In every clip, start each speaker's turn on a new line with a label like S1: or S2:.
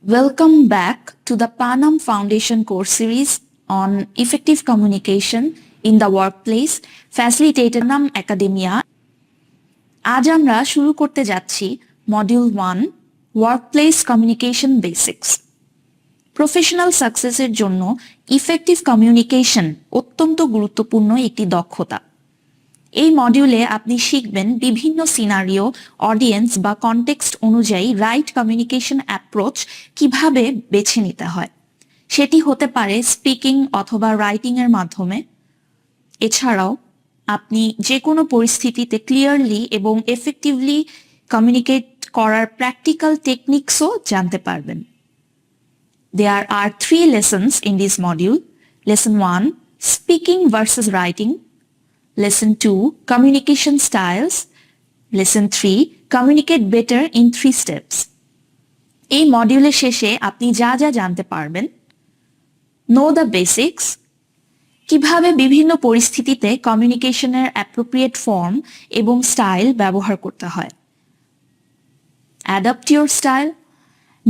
S1: Welcome back to the Panam Foundation course series on effective communication in the workplace facilitated Panam Academia. আজ আমরা শুরু করতে যাচ্ছি module 1 workplace communication basics. Professional সাকসেসের জন্য effective communication অত্যন্ত গুরুত্বপূর্ণ একটি দক্ষতা। এই মডিউলে আপনি শিখবেন বিভিন্ন সিনারিও, অডিয়েন্স বা কনটেক্সট অনুযায়ী রাইট কমিউনিকেশন অ্যাপ্রোচ কিভাবে বেছে নিতে হয়। সেটি হতে পারে স্পিকিং অথবা রাইটিং এর মাধ্যমে। এছাড়াও আপনি যে কোনো পরিস্থিতিতে ক্লিয়ারলি এবং এফেক্টিভলি কমিউনিকেট করার প্র্যাকটিক্যাল টেকনিক্সও জানতে পারবেন। There are 3 lessons in this module. Lesson 1, Speaking versus Writing. Lesson 2, Communication Styles. Lesson 3, Communicate Better in 3 Steps. এই মডিউলের শেষে আপনি যা যা জানতে পারবেন: Know the basics, কিভাবে বিভিন্ন পরিস্থিতিতে কমিউনিকেশনের অ্যাপ্রোপ্রিয়েট ফর্ম এবং স্টাইল ব্যবহার করতে হয়। Adapt your style,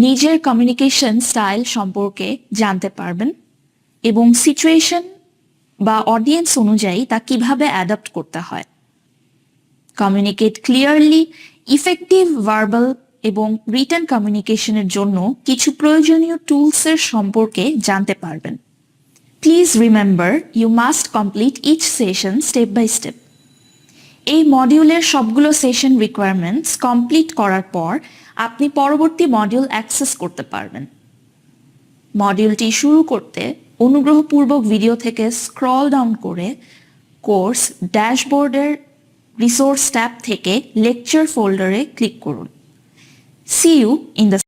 S1: নিজের কমিউনিকেশন স্টাইল সম্পর্কে জানতে পারবেন এবং সিচুয়েশন বা অডিয়েন্স অনুযায়ী তা কিভাবে অ্যাডাপ্ট করতে হয়। কমিউনিকেট ক্লিয়ারলি, ইফেক্টিভ ভার্বাল এবং রিটেন কমিউনিকেশনের জন্য কিছু প্রয়োজনীয় টুলসের সম্পর্কে জানতে পারবেন। Please remember you must complete each session step by step. এই মডিউলের সবগুলো সেশন রিকোয়ারমেন্টস কমপ্লিট করার পর আপনি পরবর্তী মডিউল অ্যাক্সেস করতে পারবেন। মডিউলটি শুরু করতে অনুগ্রহপূর্বক ভিডিও থেকে স্ক্রল ডাউন করে কোর্স ড্যাশবোর্ডের রিসোর্স ট্যাব থেকে লেকচার ফোল্ডারে ক্লিক করুন। See you in the